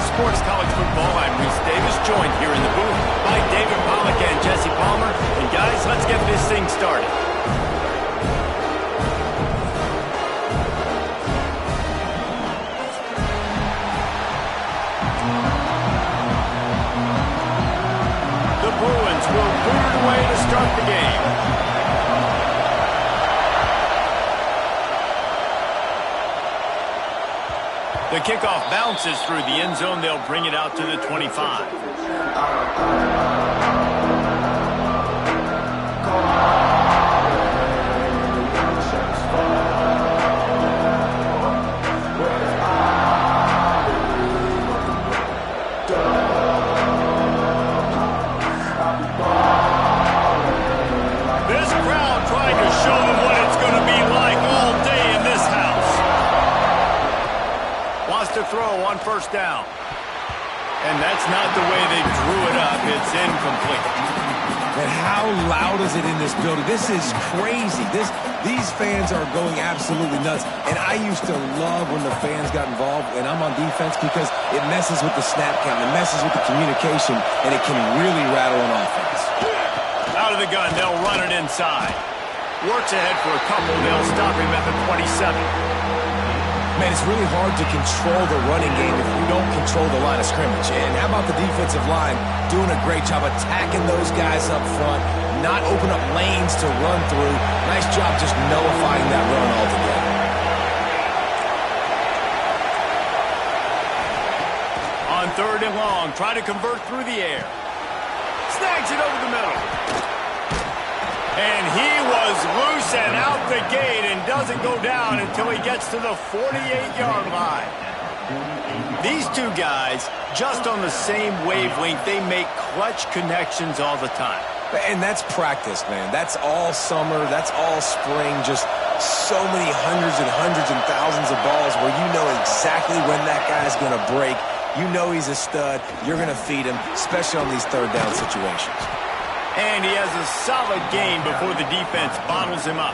Sports College Football. I'm Reese Davis, joined here in the booth by David Pollack and Jesse Palmer. And guys, let's get this thing started. The Bruins will boot it away to start the game. The kickoff bounces through the end zone. They'll bring it out to the 25. This crowd trying to show them what it's going to be like all day in this house. Wants to throw on first down. And that's not the way they drew it up. It's incomplete. And how loud is it in this building? This is crazy. These fans are going absolutely nuts. And I used to love when the fans got involved, and I'm on defense, because it messes with the snap count, it messes with the communication, and it can really rattle an offense. Out of the gun, they'll run it inside. Works ahead for a couple. They'll stop him at the 27. Man, it's really hard to control the running game if you don't control the line of scrimmage. And how about the defensive line doing a great job attacking those guys up front, not open up lanes to run through. Nice job just nullifying that run altogether. On third and long, try to convert through the air. Snags it over the middle. And he was loose and out the gate and doesn't go down until he gets to the 48-yard line. These two guys, just on the same wavelength, they make clutch connections all the time. And that's practice, man. That's all summer. That's all spring. Just so many hundreds and thousands of balls where you know exactly when that guy's going to break. You know he's a stud. You're going to feed him, especially on these third down situations. And he has a solid gain before the defense bottles him up.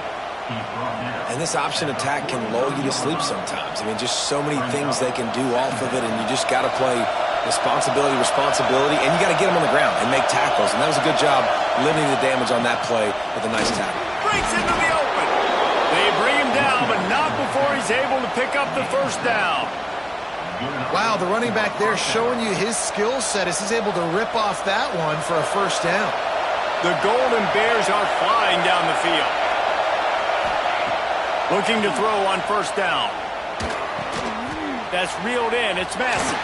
And this option attack can lull you to sleep sometimes. I mean, just so many things they can do off of it, and you just got to play responsibility, and you got to get them on the ground and make tackles. And that was a good job limiting the damage on that play with a nice tackle. Breaks into the open. They bring him down, but not before he's able to pick up the first down. Wow, the running back there showing you his skill set as he's able to rip off that one for a first down. The Golden Bears are flying down the field. Looking to throw on first down. That's reeled in. It's Massey.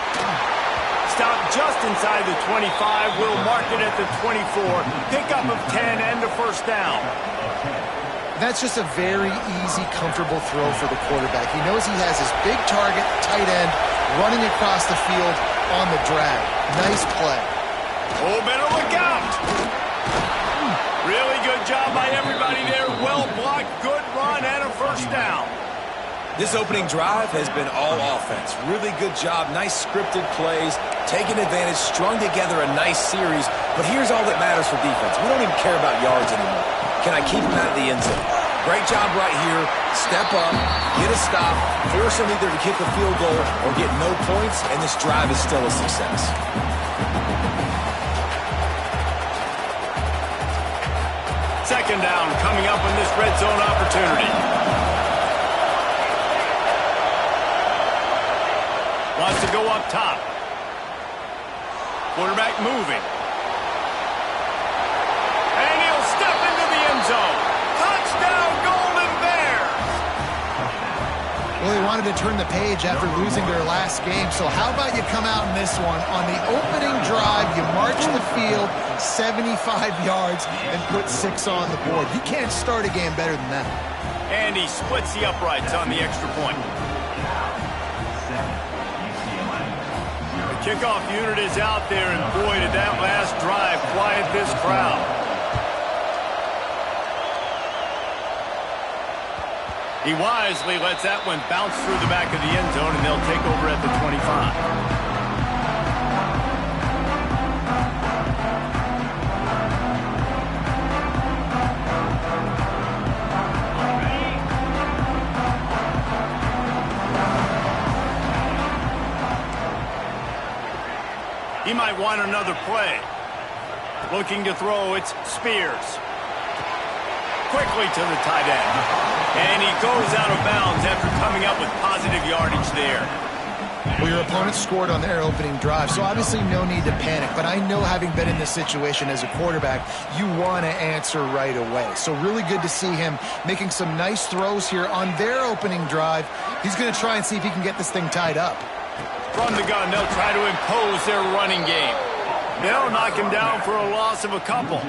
Stopped just inside the 25. Will mark it at the 24. Pickup of 10 and a first down. That's just a very easy, comfortable throw for the quarterback. He knows he has his big target, tight end, running across the field on the drag. Nice play. Oh, better look out. Really good job by everybody there. Well blocked, good run, and a first down. This opening drive has been all offense. Really good job, nice scripted plays, taking advantage, strung together a nice series. But here's all that matters for defense. We don't even care about yards anymore. Can I keep him out of the end zone? Great job right here. Step up, get a stop, force him either to kick a field goal or get no points, and this drive is still a success. Second down coming up in this red zone opportunity. Wants to go up top. Quarterback moving. And he'll step into the end zone. Touchdown, Golden Bears! Well, they wanted to turn the page after losing their last game, so how about you come out in this one? On the opening drive, you march the field 75 yards and put 6 on the board. You can't start a game better than that. And he splits the uprights on the extra point. The kickoff unit is out there, and boy, did that last drive quiet this crowd. He wisely lets that one bounce through the back of the end zone, and they'll take over at the 25. He might want another play. Looking to throw, it's Spears. Quickly to the tight end. And he goes out of bounds after coming up with positive yardage there. Well, your opponent scored on their opening drive, so obviously no need to panic. But I know, having been in this situation as a quarterback, you want to answer right away. So really good to see him making some nice throws here on their opening drive. He's going to try and see if he can get this thing tied up. From the gun, they'll try to impose their running game. They'll knock him down for a loss of a couple.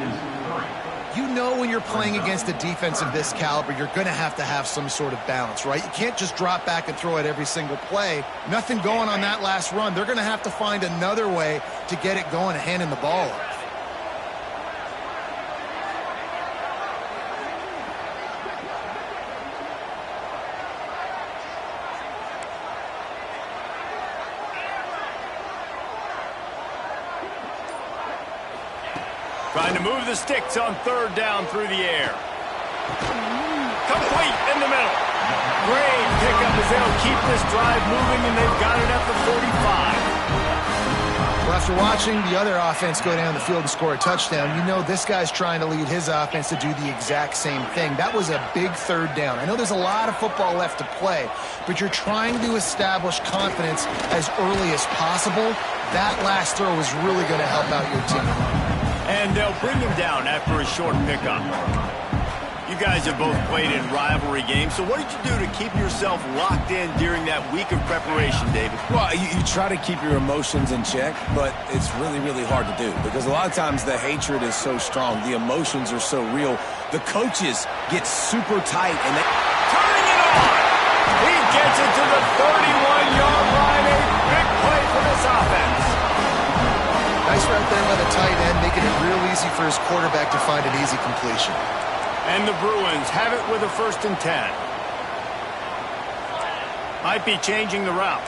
You know, when you're playing against a defense of this caliber, you're going to have some sort of balance, right? You can't just drop back and throw it every single play. Nothing going on that last run. They're going to have to find another way to get it going and handing the ball off. Trying to move the sticks on third down through the air. Complete in the middle. Great pickup as they'll keep this drive moving, and they've got it at the 45. Well, after watching the other offense go down the field and score a touchdown, you know this guy's trying to lead his offense to do the exact same thing. That was a big third down. I know there's a lot of football left to play, but you're trying to establish confidence as early as possible. That last throw is really going to help out your team. And they'll bring him down after a short pickup. You guys have both played in rivalry games, so what did you do to keep yourself locked in during that week of preparation, David? Well, you try to keep your emotions in check, but it's really, really hard to do because a lot of times the hatred is so strong. The emotions are so real. The coaches get super tight, and they... Turning it on! He gets it to the 31-yard line. A big play for this offense. Nice right there by the tight end, making it real easy for his quarterback to find an easy completion. And the Bruins have it with a 1st and 10. Might be changing the route.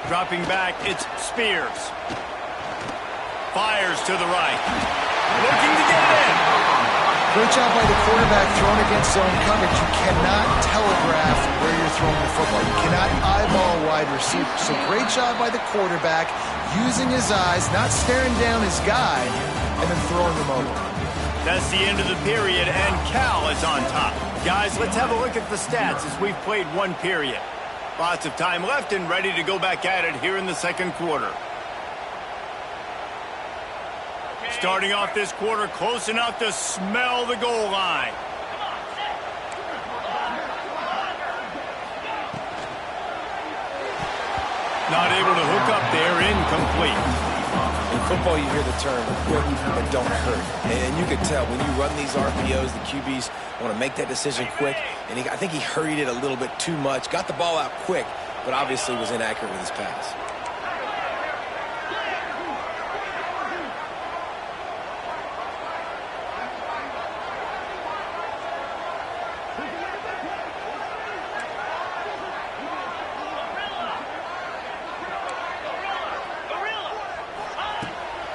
Dropping back, it's Spears. Fires to the right. Looking to get it in. Great job by the quarterback throwing against zone coverage. You cannot telegraph where you're throwing the football. You cannot eyeball wide receivers. So great job by the quarterback using his eyes, not staring down his guy, and then throwing him over. That's the end of the period, and Cal is on top. Guys, let's have a look at the stats as we've played one period. Lots of time left and ready to go back at it here in the second quarter. Starting off this quarter close enough to smell the goal line. Not able to hook up there, incomplete. In football, you hear the term quick but don't hurt. And you can tell when you run these RPOs, the QBs want to make that decision quick. And I think he hurried it a little bit too much. Got the ball out quick, but obviously was inaccurate with his pass.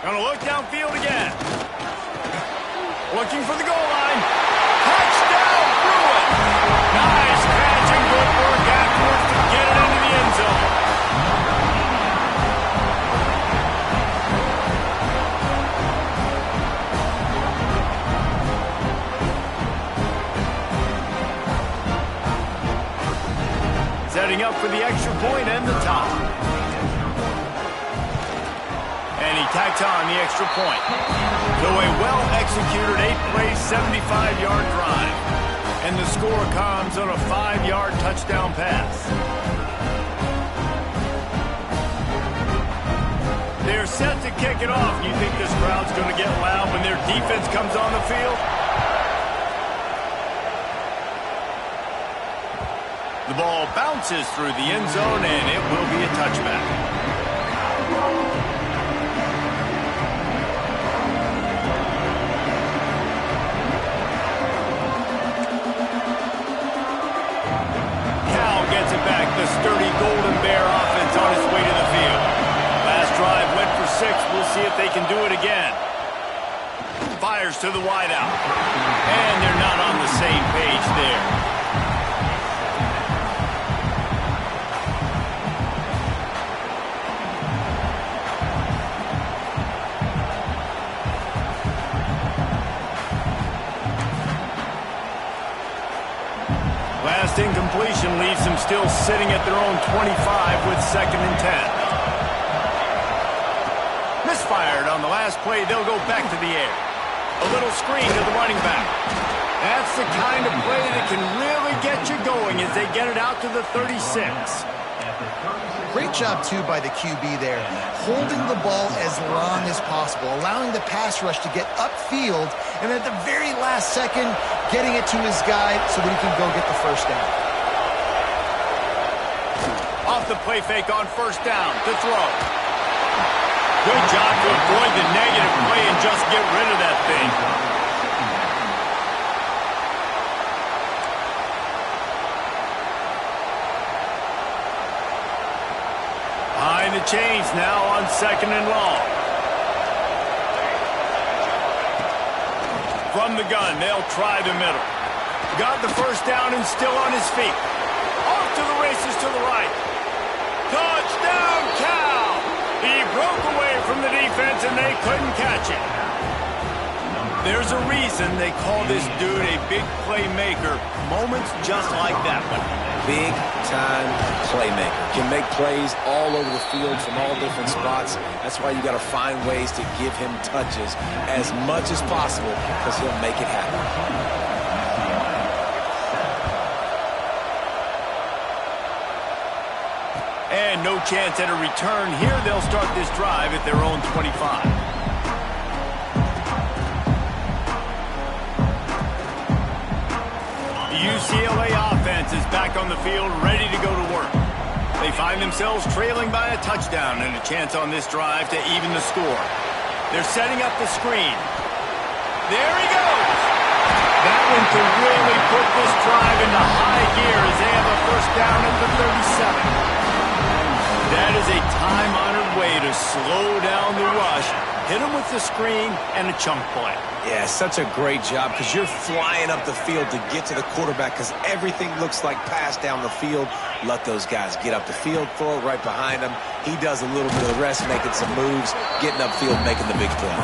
Gonna look downfield again. Looking for the goal line. Touchdown, Bruins! Nice catch and good work afterwards to get it into the end zone. Setting up for the extra point and the tie. And he tacks on the extra point. So a well-executed 8-play, 75-yard drive. And the score comes on a 5-yard touchdown pass. They're set to kick it off. You think this crowd's going to get loud when their defense comes on the field? The ball bounces through the end zone, and it will be a touchback. The sturdy Golden Bear offense on its way to the field. Last drive went for 6. We'll see if they can do it again. Fires to the wideout. And they're not on the same page there. first incompletion leaves them still sitting at their own 25 with 2nd and 10. Misfired on the last play. They'll go back to the air. A little screen to the running back. That's the kind of play that can really get you going as they get it out to the 36. Great job, too, by the QB there, holding the ball as long as possible, allowing the pass rush to get upfield, and at the very last second, getting it to his guy so that he can go get the first down. Off the play fake on 1st down to throw. Good job to avoid the negative play and just get rid of that thing. Behind the chains now on 2nd and long. From the gun, they'll try the middle. Got the first down and still on his feet. Off to the races to the right. Touchdown, Cal! He broke away from the defense and they couldn't catch it. There's a reason they call this dude a big playmaker. Moments just like that one. Big-time playmaker. Can make plays all over the field from all different spots. That's why you got to find ways to give him touches as much as possible because he'll make it happen. And no chance at a return here. They'll start this drive at their own 25. The UCLA offense is back on the field, ready to go to work. They find themselves trailing by a touchdown and a chance on this drive to even the score. They're setting up the screen. There he goes! That one can really put this drive into high gear as they have a first down at the 37. That is a time-honored way to slow down the rush, hit him with the screen, and a chunk play. Yeah, such a great job because you're flying up the field to get to the quarterback because everything looks like pass down the field. Let those guys get up the field, throw it right behind him. He does a little bit of the rest, making some moves, getting upfield, making the big play.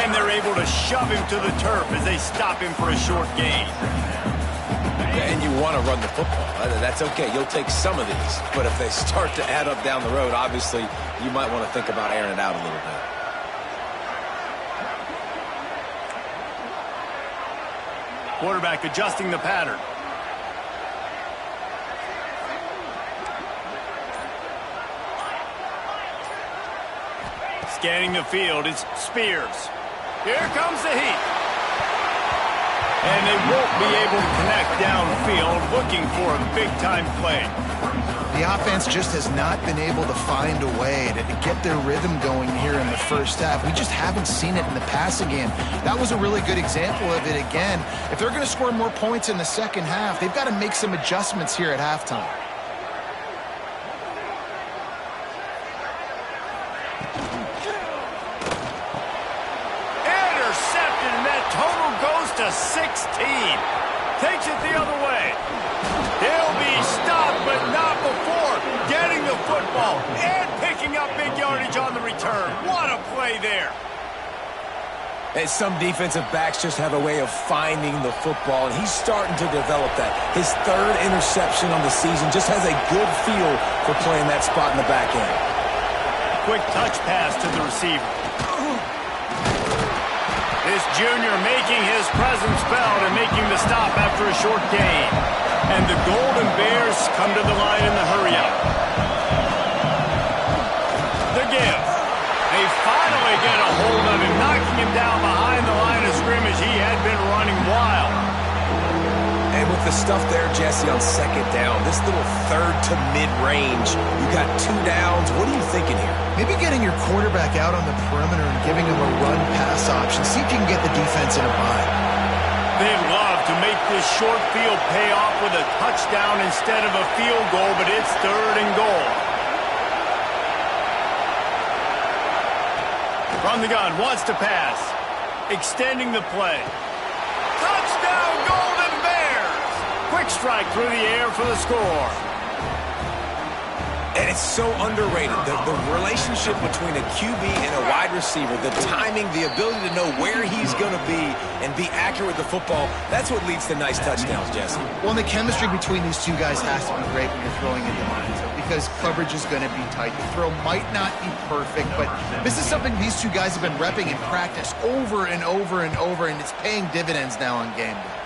And they're able to shove him to the turf as they stop him for a short gain. And you want to run the football. That's okay. You'll take some of these. But if they start to add up down the road, obviously, you might want to think about airing it out a little bit. Quarterback adjusting the pattern. Scanning the field, it's Spears. Here comes the heat. And they won't be able to connect downfield, looking for a big-time play. The offense just has not been able to find a way to get their rhythm going here in the first half. We just haven't seen it in the passing game. That was a really good example of it again. If they're going to score more points in the second half, they've got to make some adjustments here at halftime. Intercepted, and that total goes to 16. Takes it the other way. He'll be stopped, but not before getting the football and picking up big yardage on the return. What a play there. And some defensive backs just have a way of finding the football, and he's starting to develop that. His 3rd interception on the season just has a good feel for playing that spot in the back end. Quick touch pass to the receiver. This junior making his presence felt and making the stop after a short gain. And the Golden Bears come to the line in the hurry-up. The give. They finally get a hold of him, knocking him down behind the line of scrimmage. He had been running wild. And with the stuff there, Jesse, on 2nd down, this little 3rd to mid-range, you got 2 downs. What are you thinking here? Maybe getting your quarterback out on the perimeter and giving him a run-pass option. See if you can get the defense in a bind. They'd love to make this short field pay off with a touchdown instead of a field goal, but it's 3rd and goal. From the gun, wants to pass. Extending the play. Touchdown, Golden Bears! Quick strike through the air for the score. And it's so underrated. The relationship between a QB and a wide receiver, the timing, the ability to know where he's going to be and be accurate with the football, that's what leads to nice touchdowns, Jesse. Well, and the chemistry between these two guys has to be great when you're throwing into the end zone because coverage is going to be tight. The throw might not be perfect, but this is something these two guys have been repping in practice over and over and over, and it's paying dividends now on game day.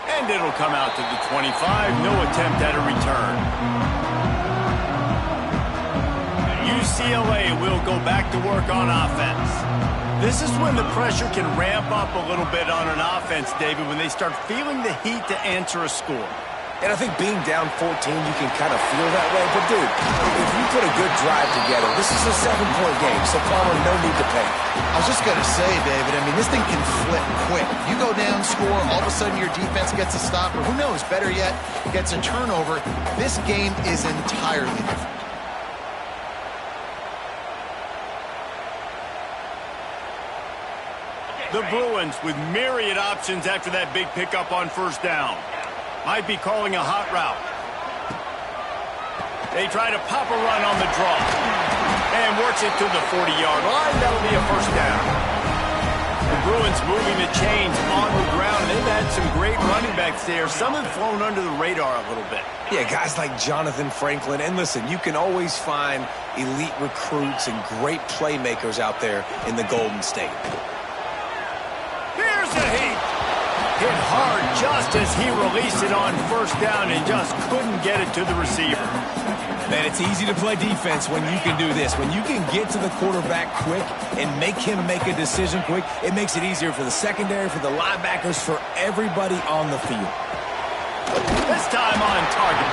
And it'll come out to the 25. No attempt at a return. UCLA will go back to work on offense. This is when the pressure can ramp up a little bit on an offense, David, when they start feeling the heat to answer a score. And I think being down 14, you can kind of feel that way. But, dude, if you put a good drive together, this is a 7-point game, so Palmer, no need to panic. I was just going to say, David, I mean, this thing can flip quick. You go down, score, all of a sudden your defense gets a stop, or who knows, better yet, gets a turnover. This game is entirely different. The Bruins with myriad options after that big pickup on first down. Might be calling a hot route. They try to pop a run on the draw. And works it to the 40-yard line. That'll be a first down. The Bruins moving the chains on the ground. They've had some great running backs there. Some have flown under the radar a little bit. Yeah, guys like Jonathan Franklin. And listen, you can always find elite recruits and great playmakers out there in the Golden State. Here's a heat. Hit hard just as he released it on first down and just couldn't get it to the receiver. Man, it's easy to play defense when you can do this. When you can get to the quarterback quick and make him make a decision quick, it makes it easier for the secondary, for the linebackers, for everybody on the field. This time on target.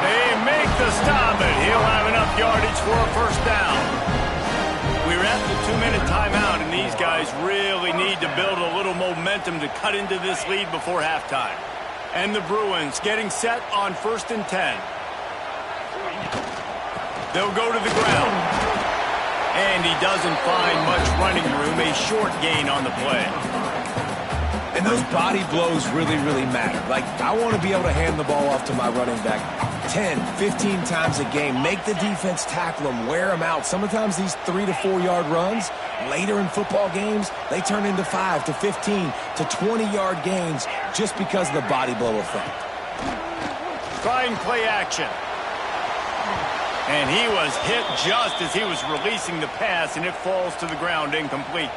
They make the stop, and he'll have enough yardage for a first down. We're at the 2-minute timeout, and these guys really need to build a little momentum to cut into this lead before halftime. And the Bruins getting set on 1st and 10. They'll go to the ground. And he doesn't find much running room, a short gain on the play. And those body blows really, really matter. Like, I want to be able to hand the ball off to my running back 10, 15 times a game. Make the defense tackle them, wear them out. Sometimes these 3 to 4 yard runs, later in football games, they turn into 5 to 15 to 20-yard gains just because of the body blow effect. Trying play action. And he was hit just as he was releasing the pass, and it falls to the ground incomplete.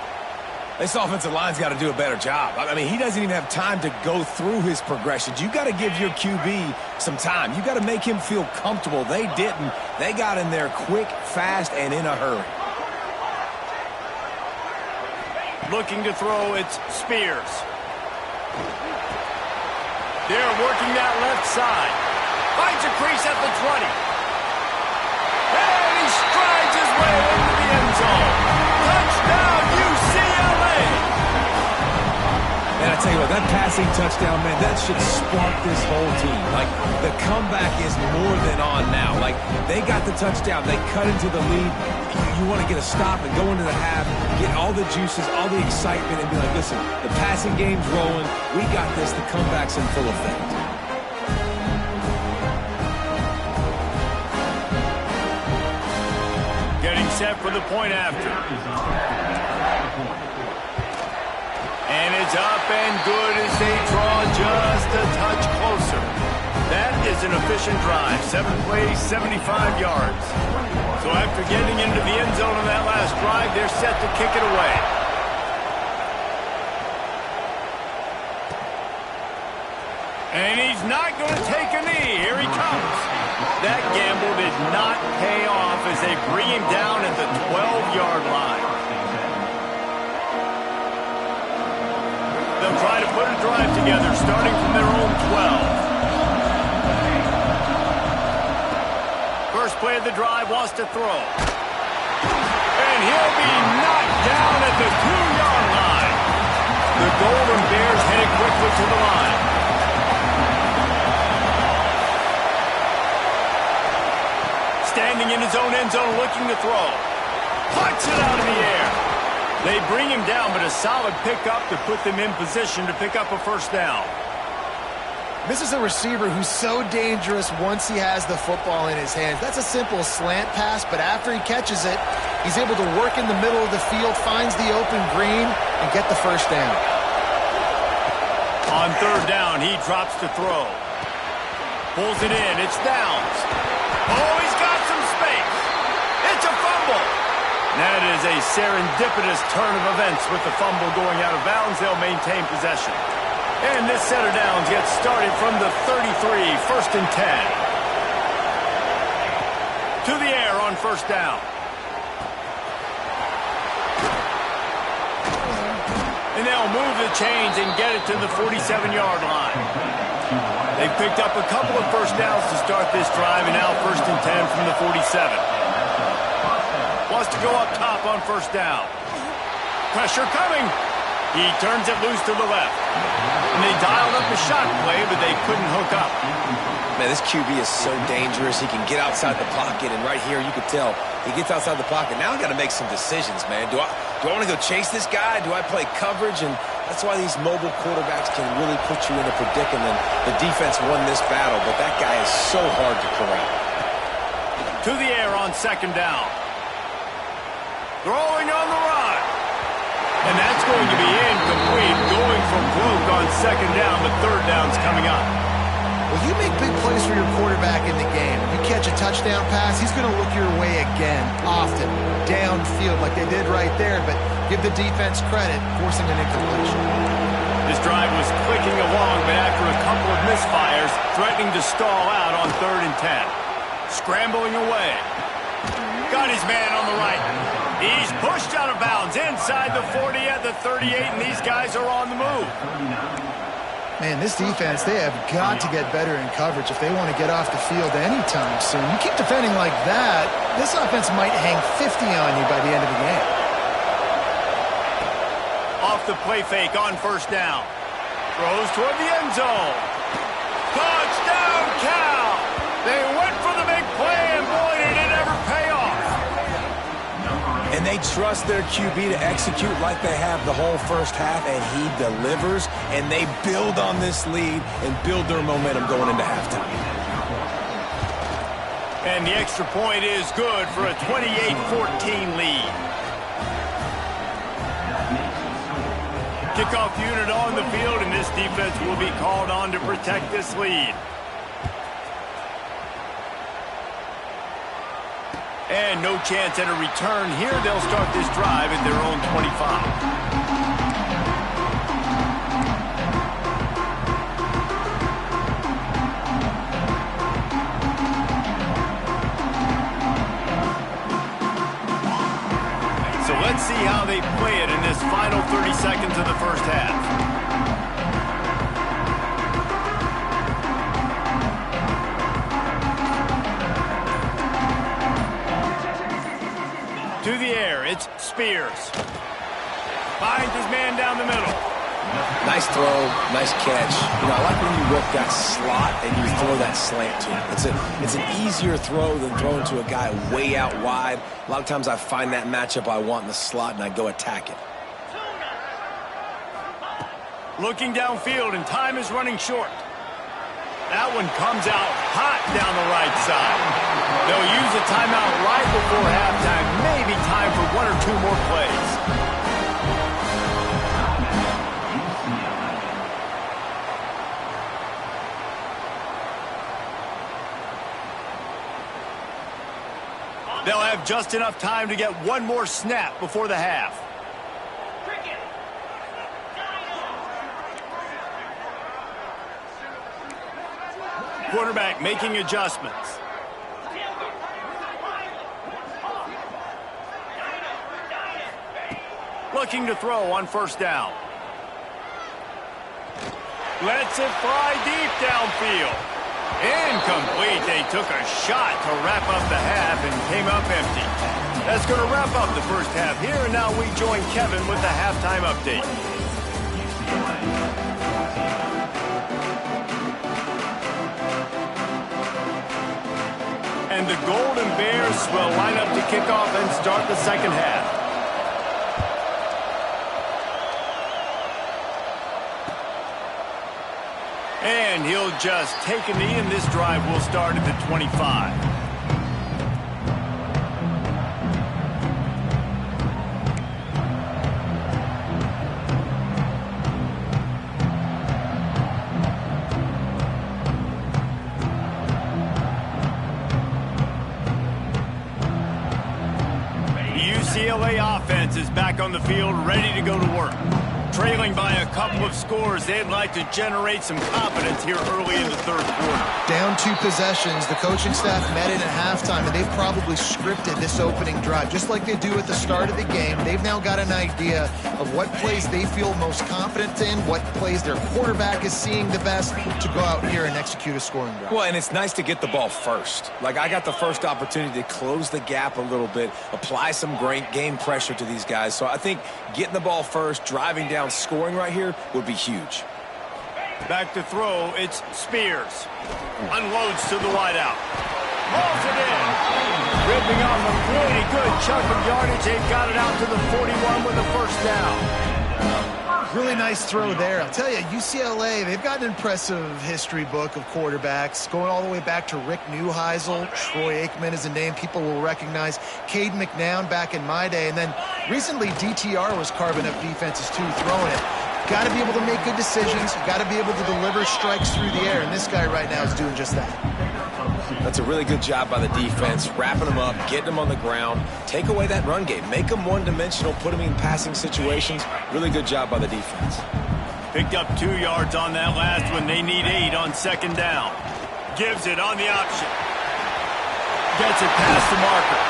This offensive line's got to do a better job. I mean, he doesn't even have time to go through his progressions. You got to give your QB some time. You got to make him feel comfortable. They didn't. They got in there quick, fast, and in a hurry. Looking to throw, it's Spears. They're working that left side. Finds a crease at the 20. And he strides his way into the end zone. Touchdown, UCLA! And I tell you what, that passing touchdown, man, that should spark this whole team. Like, the comeback is more than on now. Like, they got the touchdown. They cut into the lead. You want to get a stop and go into the half, get all the juices, all the excitement, and be like, listen, the passing game's rolling. We got this. The comeback's in full effect. Getting set for the point after. And it's up and good as they draw just a touch closer. That is an efficient drive. 7 plays, 75 yards. So after getting into the end zone on that last drive, they're set to kick it away. And he's not going to take a knee. Here he comes. That gamble did not pay off as they bring him down at the 12-yard line. They'll try to put a drive together, starting from their own 12. First play of the drive, wants to throw. And he'll be knocked down at the 2-yard line. The Golden Bears headed quickly to the line. Standing in his own end zone, looking to throw. Puts it out of the air. They bring him down, but a solid pickup to put them in position to pick up a first down. This is a receiver who's so dangerous once he has the football in his hands. That's a simple slant pass, but after he catches it, He's able to work in the middle of the field, finds the open green, and get the first down. On third down, he drops to throw. Pulls it in. It's Downs. Oh, he's got some space. It's a fumble. That is a serendipitous turn of events with the fumble going out of bounds. They'll maintain possession. And this set of downs gets started from the 33, first and 10. To the air on first down. And they'll move the chains and get it to the 47-yard line. They've picked up a couple of first downs to start this drive, and now first and 10 from the 47. Wants to go up top on first down. Pressure coming. He turns it loose to the left. And they dialed up a shot play, but they couldn't hook up. Man, this QB is so dangerous. He can get outside the pocket, and right here you could tell he gets outside the pocket. Now I got to make some decisions, man. Do I want to go chase this guy? Do I play coverage? And that's why these mobile quarterbacks can really put you in a predicament. The defense won this battle, but that guy is so hard to corral. To the air on second down. Throwing on the run. And that's going to be incomplete. Going for broke on second down. The third down's coming up. Well, you make big plays for your quarterback in the game. If you catch a touchdown pass, he's going to look your way again, often, downfield like they did right there. But give the defense credit, forcing an incompletion. This drive was clicking along, but after a couple of misfires, threatening to stall out on third and 10. Scrambling away. Got his man on the right. He's pushed out of bounds inside the 40 at the 38, and these guys are on the move. Man, this defense, they have got to get better in coverage if they want to get off the field anytime soon. You keep defending like that, this offense might hang 50 on you by the end of the game. Off the play fake on first down. Throws toward the end zone. Touchdown, Cal! They went for the big play, and boy, did it ever pay off. And they trust their QB to execute like they have the whole first half, and he delivers, and they build on this lead and build their momentum going into halftime. And the extra point is good for a 28-14 lead. Kickoff unit on the field, and this defense will be called on to protect this lead. And no chance at a return here. They'll start this drive at their own 25. So let's see how they play it in this final 30 seconds of the first half. To the air, it's Spears. Finds his man down the middle. Nice throw, nice catch. You know, I like when you work that slot and you throw that slant to him. It's an easier throw than throwing to a guy way out wide. A lot of times I find that matchup I want in the slot and I go attack it. Looking downfield, and time is running short. That one comes out hot down the right side. They'll use a timeout right before halftime. Maybe time for one or two more plays. They'll have just enough time to get one more snap before the half. Quarterback making adjustments. Looking to throw on first down. Lets it fly deep downfield. Incomplete. They took a shot to wrap up the half and came up empty. That's going to wrap up the first half here, and now we join Kevin with the halftime update. And the Golden Bears will line up to kick off and start the second half. And he'll just take a knee, and this drive will start at the 25. defense is back on the field, ready to go to work. Trailing by a couple of scores, they'd like to generate some confidence here early in the third quarter. Down 2 possessions. The coaching staff met in at halftime, and they've probably scripted this opening drive. Just like they do at the start of the game, they've now got an idea of what plays they feel most confident in, what plays their quarterback is seeing the best to go out here and execute a scoring drive. Well, and it's nice to get the ball first. Like, I got the first opportunity to close the gap a little bit, apply some great game pressure to these guys. So I think getting the ball first, driving down, scoring right here would be huge. Back to throw, it's Spears. Unloads to the wideout. Hauls it in. Ripping off a pretty good chunk of yardage. They've got it out to the 41 with a first down. Really nice throw there. I'll tell you, UCLA, they've got an impressive history book of quarterbacks, going all the way back to Rick Neuheisel. Troy Aikman is a name people will recognize. Cade McNown back in my day. And then recently, DTR was carving up defenses, too, throwing it. Got to be able to make good decisions. Got to be able to deliver strikes through the air. And this guy right now is doing just that. That's a really good job by the defense, wrapping them up, getting them on the ground. Take away that run game. Make them one-dimensional, put them in passing situations. Really good job by the defense. Picked up 2 yards on that last one. They need 8 on second down. Gives it on the option. Gets it past the marker.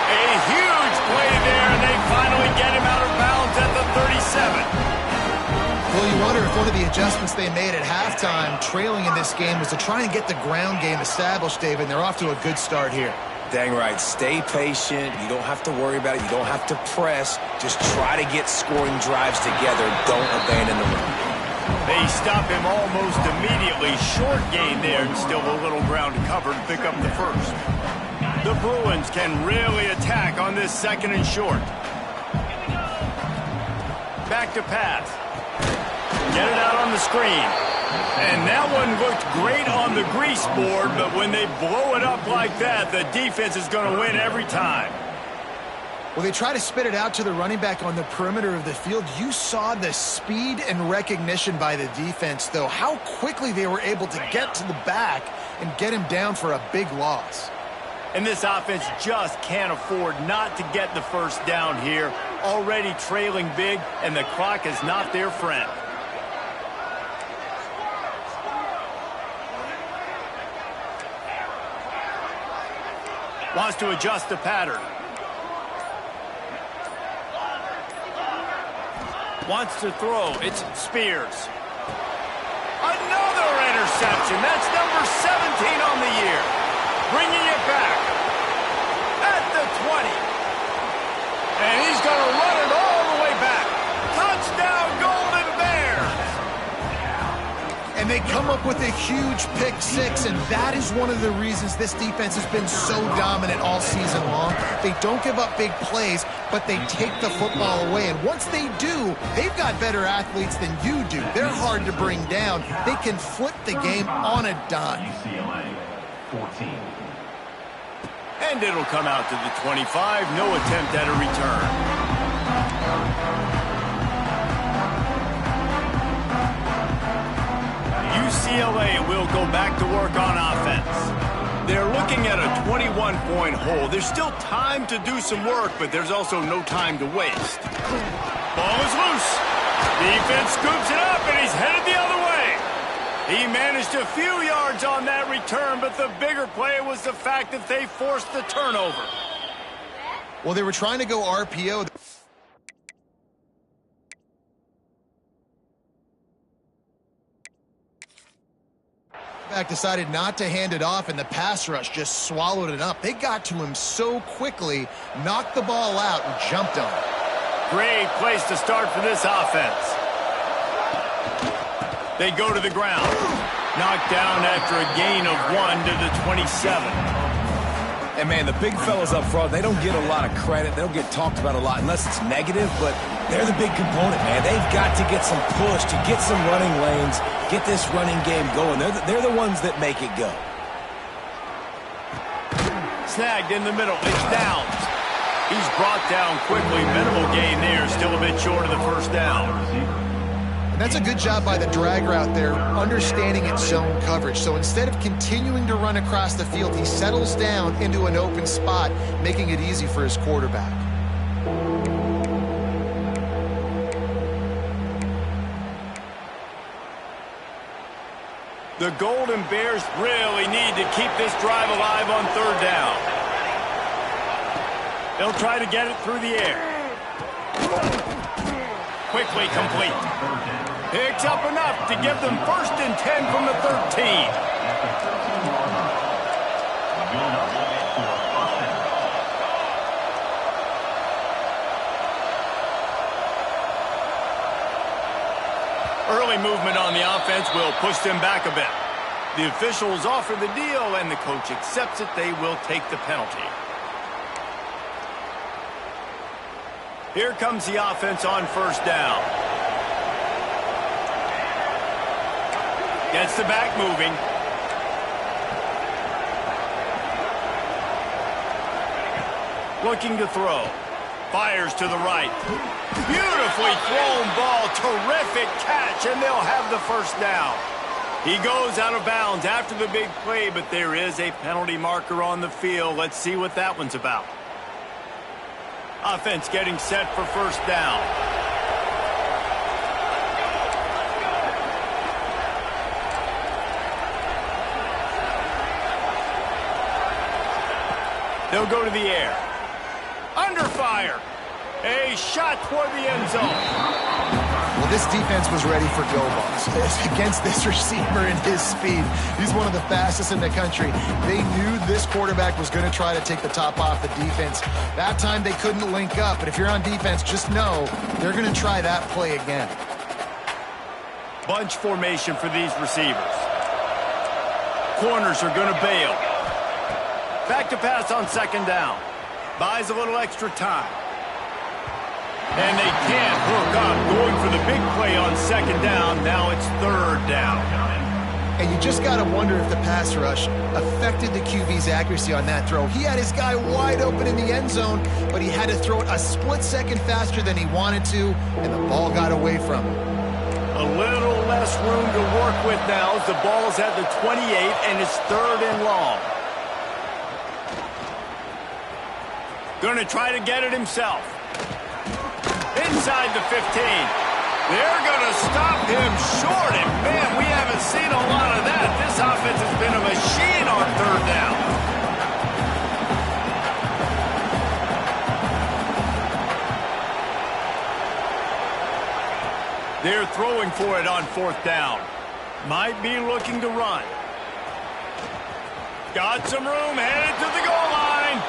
A huge play there, and they finally get him out of bounds at the 37. Well, you wonder if one of the adjustments they made at halftime, trailing in this game, was to try and get the ground game established, David, and they're off to a good start here. Dang right. Stay patient. You don't have to worry about it. You don't have to press. Just try to get scoring drives together. Don't abandon the run. They stop him almost immediately. Short gain there, and still a little ground to cover to pick up the first. The Bruins can really attack on this second and short. Back to pass. Get it out on the screen. And that one looked great on the grease board, but when they blow it up like that, the defense is going to win every time. Well, they try to spit it out to the running back on the perimeter of the field. You saw the speed and recognition by the defense, though, how quickly they were able to get to the back and get him down for a big loss. And this offense just can't afford not to get the first down here. Already trailing big, and the clock is not their friend. Wants to adjust the pattern. Wants to throw. It's Spears. Another interception. That's number 17 on the year. Bringing it back at the 20. And he's going to run it all the way back. Touchdown, Golden Bears. And they come up with a huge pick six, and that is one of the reasons this defense has been so dominant all season long. They don't give up big plays, but they take the football away. And once they do, they've got better athletes than you do. They're hard to bring down. They can flip the game on a dime. UCLA 14. And it'll come out to the 25. No attempt at a return. UCLA will go back to work on offense. They're looking at a 21-point hole. There's still time to do some work, but there's also no time to waste. Ball is loose. Defense scoops it up, and he's headed the other way. He managed a few yards on that return, but the bigger play was the fact that they forced the turnover. Well, they were trying to go RPO. Back decided not to hand it off, and the pass rush just swallowed it up. They got to him so quickly, knocked the ball out, and jumped on it. Great place to start for this offense. They go to the ground. Knocked down after a gain of 1 to the 27. And, man, the big fellas up front, they don't get a lot of credit. They don't get talked about a lot unless it's negative, but they're the big component, man. They've got to get some push, to get some running lanes, get this running game going. They're the ones that make it go. Snagged in the middle. It's Downs. He's brought down quickly. Minimal gain there. Still a bit short of the first down. And that's a good job by the drag route there, understanding its zone coverage. So instead of continuing to run across the field, he settles down into an open spot, making it easy for his quarterback. The Golden Bears really need to keep this drive alive on third down. They'll try to get it through the air. Quickly complete. Picks up enough to give them 1st and 10 from the 13. Early movement on the offense will push them back a bit. The officials offer the deal, and the coach accepts it. They will take the penalty. Here comes the offense on 1st down. Gets the back moving. Looking to throw. Fires to the right. Beautifully thrown ball. Terrific catch, and they'll have the 1st down. He goes out of bounds after the big play, but there is a penalty marker on the field. Let's see what that one's about. Offense getting set for 1st down. They'll go to the air. Under fire. A shot toward the end zone. Well, this defense was ready for go balls against this receiver and his speed. He's one of the fastest in the country. They knew this quarterback was going to try to take the top off the defense. That time they couldn't link up, but if you're on defense, just know they're going to try that play again. Bunch formation for these receivers. Corners are going to bail. Back to pass on 2nd down. Buys a little extra time. And they can't hook up, going for the big play on 2nd down. Now it's 3rd down. And you just got to wonder if the pass rush affected the QB's accuracy on that throw. He had his guy wide open in the end zone, but he had to throw it a split second faster than he wanted to, and the ball got away from him. A little less room to work with now as the ball's at the 28, and it's 3rd and long. Going to try to get it himself. Inside the 15. They're going to stop him short, and man, we haven't seen a lot of that. This offense has been a machine on 3rd down. They're throwing for it on 4th down. Might be looking to run. Got some room, headed to the goal line,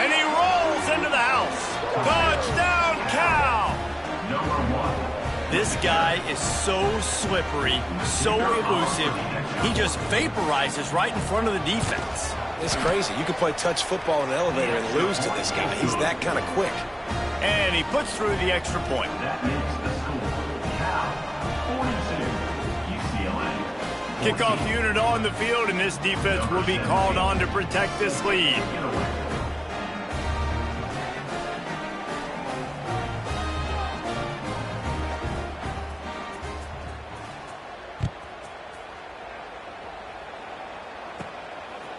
and he rolls into the house. Touchdown, Cal! This guy is so slippery, so elusive. He just vaporizes right in front of the defense. It's crazy. You could play touch football in an elevator and lose to this guy. He's that kind of quick. And he puts through the extra point. That makes the score Cal 42, UCLA. Kickoff unit on the field, and this defense will be called on to protect this lead.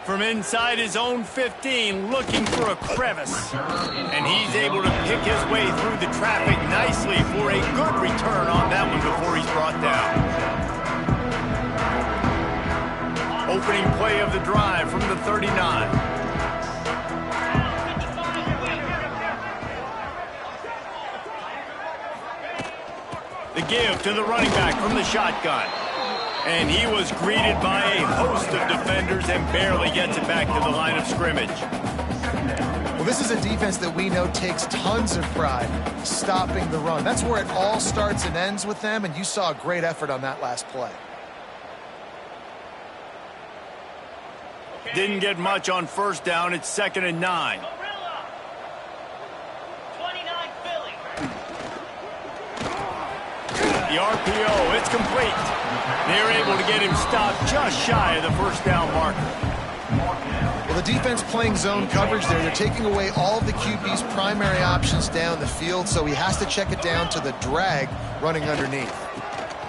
From inside his own 15, looking for a crevice. And he's able to pick his way through the traffic nicely for a good return on that one before he's brought down. Opening play of the drive from the 39. The give to the running back from the shotgun. And he was greeted by a host of defenders and barely gets it back to the line of scrimmage. Well, this is a defense that we know takes tons of pride stopping the run. That's where it all starts and ends with them, and you saw a great effort on that last play. Didn't get much on 1st down. It's 2nd and 9. The RPO, it's complete. They're able to get him stopped just shy of the 1st down marker. Well, the defense playing zone coverage there. They're taking away all of the QB's primary options down the field, so he has to check it down to the drag running underneath.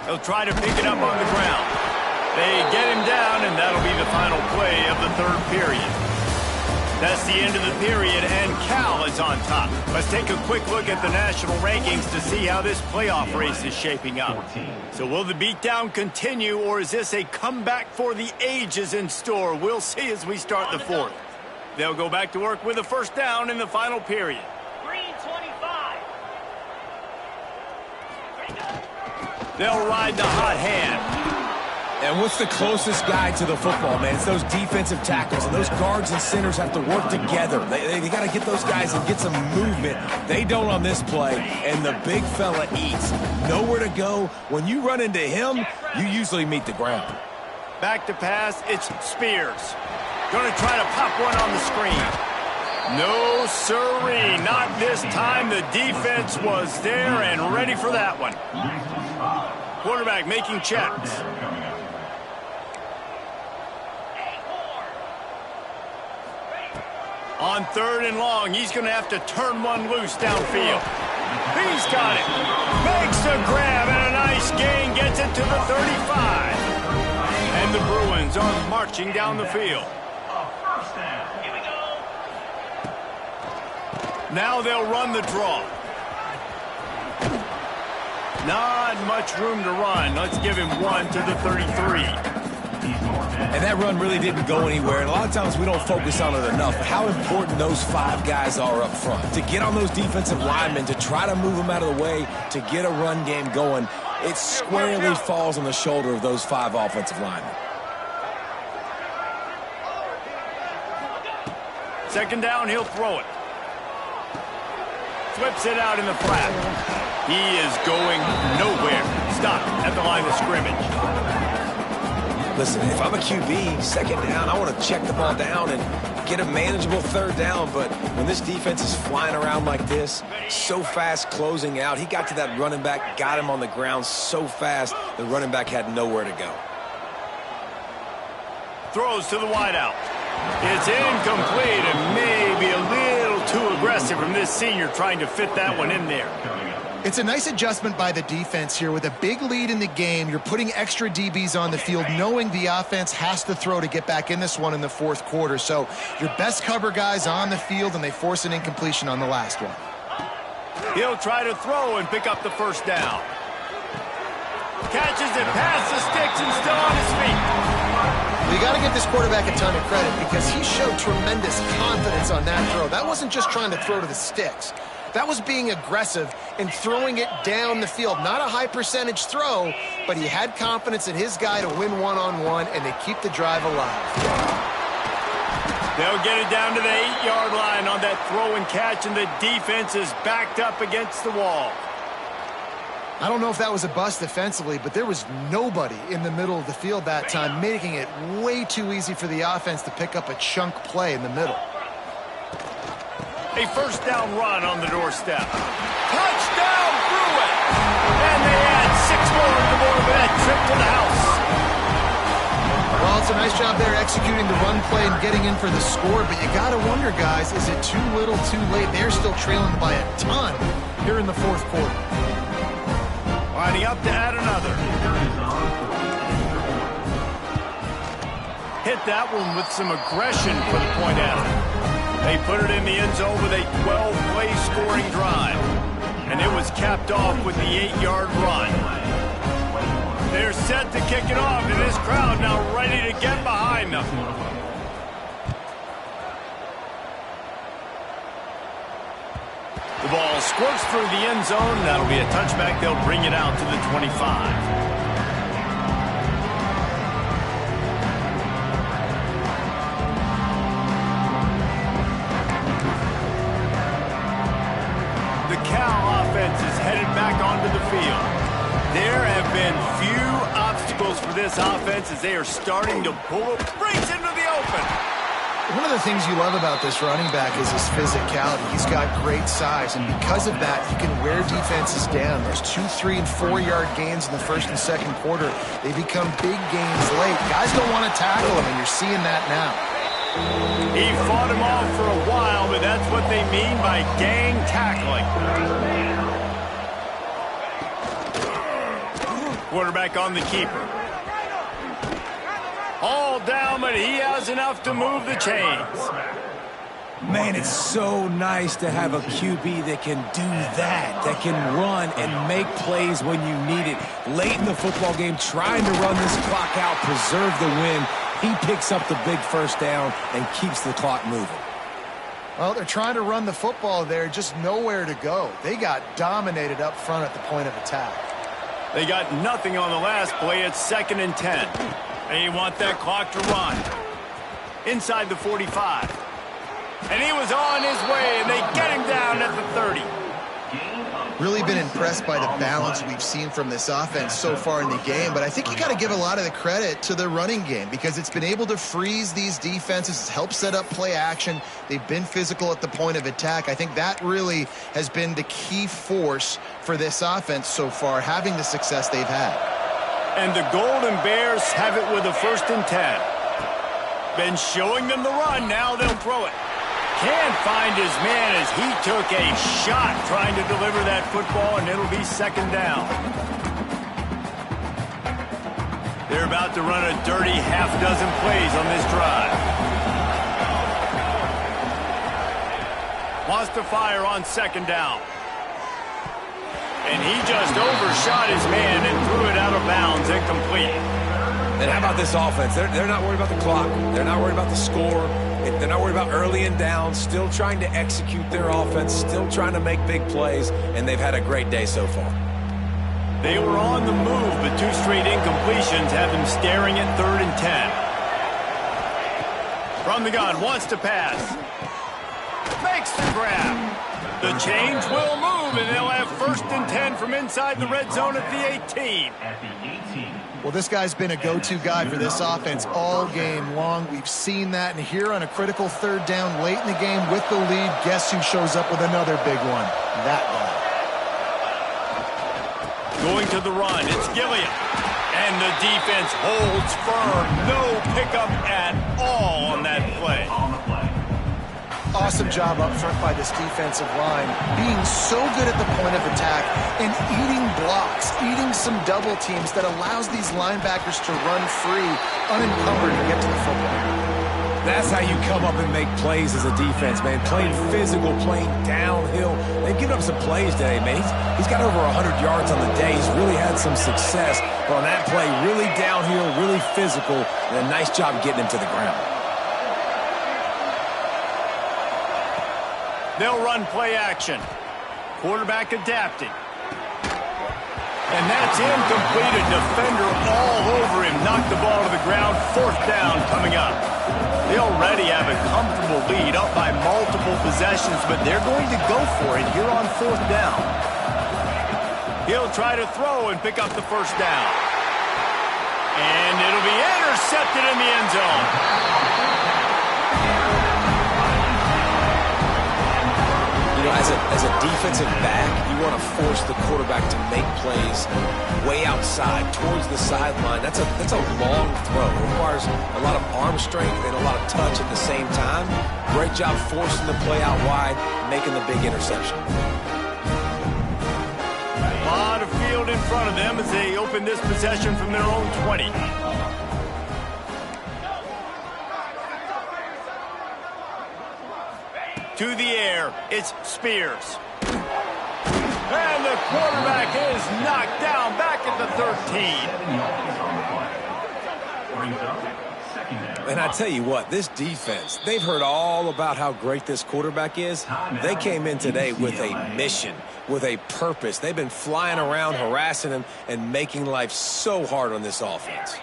He'll try to pick it up on the ground. They get him down, and that'll be the final play of the 3rd period. That's the end of the period, and Cal is on top. Let's take a quick look at the national rankings to see how this playoff race is shaping up. So will the beatdown continue, or is this a comeback for the ages in store? We'll see as we start the fourth. They'll go back to work with a first down in the final period. Green 25. They'll ride the hot hand. And what's the closest guy to the football, man? It's those defensive tackles, and those guards and centers have to work together. They got to get those guys and get some movement. They don't on this play, and the big fella eats. Nowhere to go. When you run into him, you usually meet the ground. Back to pass, it's Spears. Going to try to pop one on the screen. No, sirree, not this time. The defense was there and ready for that one. Quarterback making checks. On 3rd and long, he's going to have to turn one loose downfield. He's got it. Makes a grab and a nice gain. Gets it to the 35. And the Bruins are marching down the field. Here we go. Now they'll run the draw. Not much room to run. Let's give him one to the 33. And that run really didn't go anywhere. And a lot of times we don't focus on it enough. How important those 5 guys are up front. To get on those defensive linemen, to try to move them out of the way, to get a run game going, it squarely falls on the shoulder of those 5 offensive linemen. Second down, he'll throw it. Flips it out in the flat. He is going nowhere. Stop at the line of scrimmage. Listen, if I'm a QB, second down, I want to check the ball down and get a manageable 3rd down. But when this defense is flying around like this, so fast closing out, he got to that running back, got him on the ground so fast, the running back had nowhere to go. Throws to the wideout. It's incomplete and maybe a little too aggressive from this senior trying to fit that one in there. It's a nice adjustment by the defense here. With a big lead in the game, you're putting extra DBs on the field, knowing the offense has to throw to get back in this one in the 4th quarter. So your best cover guys on the field, and they force an incompletion on the last one. He'll try to throw and pick up the first down. Catches it past the sticks and still on his feet. Well, you got to give this quarterback a ton of credit because he showed tremendous confidence on that throw. That wasn't just trying to throw to the sticks. That was being aggressive and throwing it down the field. Not a high percentage throw, but he had confidence in his guy to win one-on-one, and they keep the drive alive. They'll get it down to the 8-yard line on that throw and catch, and the defense is backed up against the wall. I don't know if that was a bust defensively, but there was nobody in the middle of the field that time, making it way too easy for the offense to pick up a chunk play in the middle. A first down run on the doorstep. Touchdown, Bruin! And they add 6 more to the board with that trip to the house. Well, it's a nice job there executing the run play and getting in for the score, but you got to wonder, guys, is it too little, too late? They're still trailing by a ton here in the 4th quarter. Lining up to add another. Hit that one with some aggression for the point after. They put it in the end zone with a 12-play scoring drive. And it was capped off with the 8-yard run. They're set to kick it off, and this crowd now ready to get behind them. The ball squirts through the end zone. That'll be a touchback. They'll bring it out to the 25. Is headed back onto the field. There have been few obstacles for this offense as they are starting to pull it. Breaks into the open. One of the things you love about this running back is his physicality. He's got great size, and because of that, he can wear defenses down. There's 2, 3, and 4-yard gains in the 1st and 2nd quarter. They become big gains late. Guys don't want to tackle him, and you're seeing that now. He fought him off for a while, but that's what they mean by gang tackling. Quarterback on the keeper. All down, but he has enough to move the chains. Man, it's so nice to have a QB that can do that can run and make plays when you need it. Late in the football game, trying to run this clock out, preserve the win. He picks up the big first down and keeps the clock moving. Well, they're trying to run the football there, just nowhere to go. They got dominated up front at the point of attack. They got nothing on the last play. It's 2nd and 10. They want that clock to run. Inside the 45. And he was on his way, and they get him down at the 30. Really been impressed by the balance we've seen from this offense so far in the game, but I think you got to give a lot of the credit to the running game because it's been able to freeze these defenses, help set up play action. They've been physical at the point of attack. I think that really has been the key force for this offense so far, having the success they've had. And the Golden Bears have it with a 1st and 10. Been showing them the run, now they'll throw it. Can't find his man as he took a shot trying to deliver that football, and it'll be 2nd down. They're about to run a dirty half-dozen plays on this drive. Wants to fire on 2nd down. And he just overshot his man and threw it out of bounds, incomplete. And how about this offense? They're not worried about the clock. They're not worried about the score. They're not worried about early and down. Still trying to execute their offense. Still trying to make big plays. And they've had a great day so far. They were on the move, but 2 straight incompletions have them staring at 3rd and 10. From the gun, wants to pass. Makes the grab. The change will move, and they'll have 1st and 10 from inside the red zone at the 18. Well, this guy's been a go-to guy for this offense all game long. We've seen that, and here on a critical 3rd down late in the game with the lead, guess who shows up with another big one? That guy. Going to the run, it's Gilliam. And the defense holds firm. No pickup at all on that play. Awesome job up front by this defensive line, being so good at the point of attack and eating blocks, eating some double teams that allows these linebackers to run free, unencumbered to get to the football. That's how you come up and make plays as a defense, man. Playing physical, playing downhill. They've given up some plays today, man. He's got over 100 yards on the day. He's really had some success. But on that play, really downhill, really physical, and a nice job getting him to the ground. They'll run play action. Quarterback adapting. And that's incomplete. A defender all over him. Knocked the ball to the ground. 4th down coming up. They already have a comfortable lead up by multiple possessions, but they're going to go for it here on 4th down. He'll try to throw and pick up the 1st down. And it'll be intercepted in the end zone. You know, as a defensive back, you want to force the quarterback to make plays way outside, towards the sideline. That's a long throw. It requires a lot of arm strength and a lot of touch at the same time. Great job forcing the play out wide, making the big interception. A lot of field in front of them as they open this possession from their own 20. To the air, it's Spears. And the quarterback is knocked down back at the 13. And I tell you what, this defense, they've heard all about how great this quarterback is. They came in today with a mission, with a purpose. They've been flying around, harassing him, and making life so hard on this offense.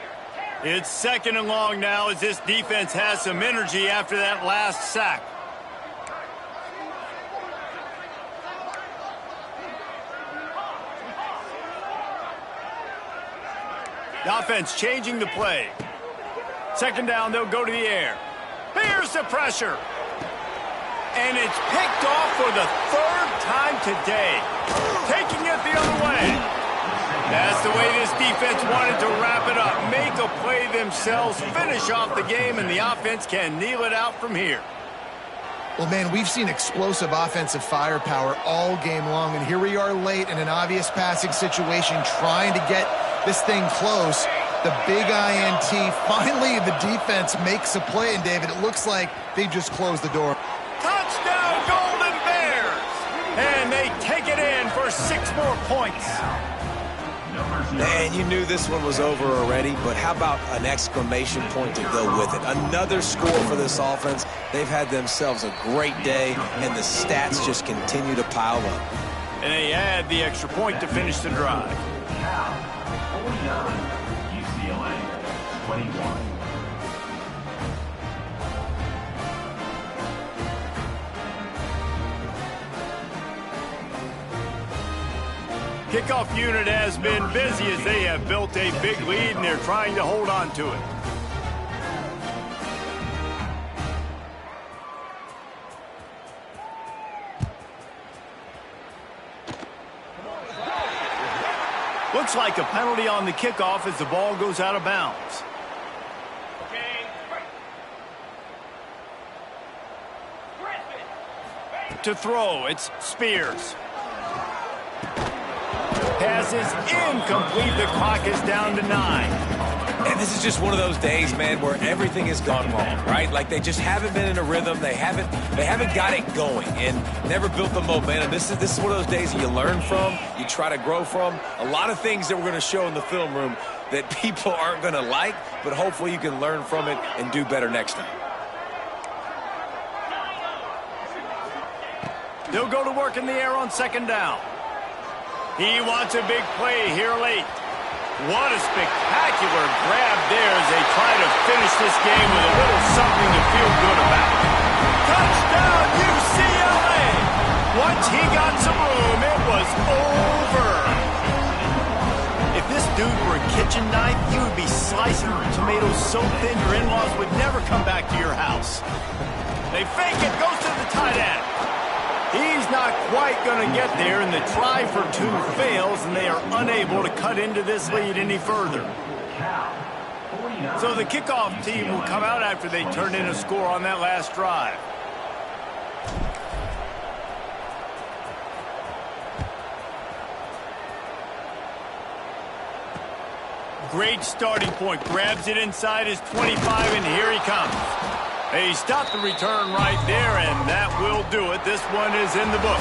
It's 2nd and long now as this defense has some energy after that last sack. The offense changing the play. 2nd down, they'll go to the air. Here's the pressure. And it's picked off for the 3rd time today. Taking it the other way. That's the way this defense wanted to wrap it up. Make a play themselves, finish off the game, and the offense can kneel it out from here. Well, man, we've seen explosive offensive firepower all game long, and here we are late in an obvious passing situation trying to get this thing close. The big INT. Finally, the defense makes a play, and David, it looks like they just closed the door. 6 more points. And you knew this one was over already, but how about an exclamation point to go with it? Another score for this offense. They've had themselves a great day, and the stats just continue to pile up. And they add the extra point to finish the drive. Cal, 49. UCLA, 21. Kickoff unit has been busy as they have built a big lead, and they're trying to hold on to it. Looks like a penalty on the kickoff as the ball goes out of bounds. To throw, it's Spears. Pass is incomplete. The clock is down to 9. And this is just one of those days, man, where everything has gone wrong, right? Like they just haven't been in a rhythm. They haven't got it going and never built the momentum. This is one of those days that you learn from, you try to grow from. A lot of things that we're going to show in the film room that people aren't going to like, but hopefully you can learn from it and do better next time. They'll go to work in the air on 2nd down. He wants a big play here late. What a spectacular grab there as they try to finish this game with a little something to feel good about. Touchdown, UCLA! Once he got some room, it was over. If this dude were a kitchen knife, he would be slicing tomatoes so thin your in-laws would never come back to your house. They fake it, goes to the tight end. He's not quite going to get there, and the try for 2 fails, and they are unable to cut into this lead any further. So the kickoff team will come out after they turn in a score on that last drive. Great starting point. Grabs it inside his 25, and here he comes. He stopped the return right there, and that will do it. This one is in the book.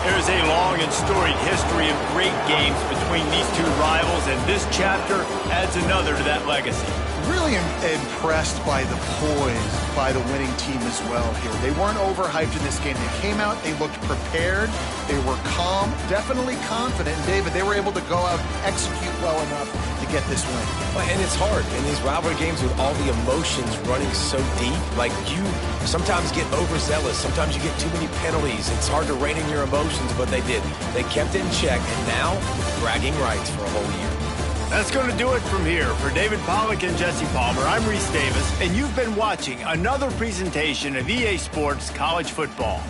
There's a long and storied history of great games between these two rivals, and this chapter adds another to that legacy. Really impressed by the poise by the winning team as well here. They weren't overhyped in this game. They came out, they looked prepared, they were calm, definitely confident. And David, they were able to go out and execute well enough to get this win. And it's hard in these rivalry games with all the emotions running so deep. Like, you sometimes get overzealous. Sometimes you get too many penalties. It's hard to rein in your emotions, but they did. They kept it in check, and now bragging rights for a whole year. That's going to do it from here. For David Pollack and Jesse Palmer, I'm Reese Davis, and you've been watching another presentation of EA Sports College Football.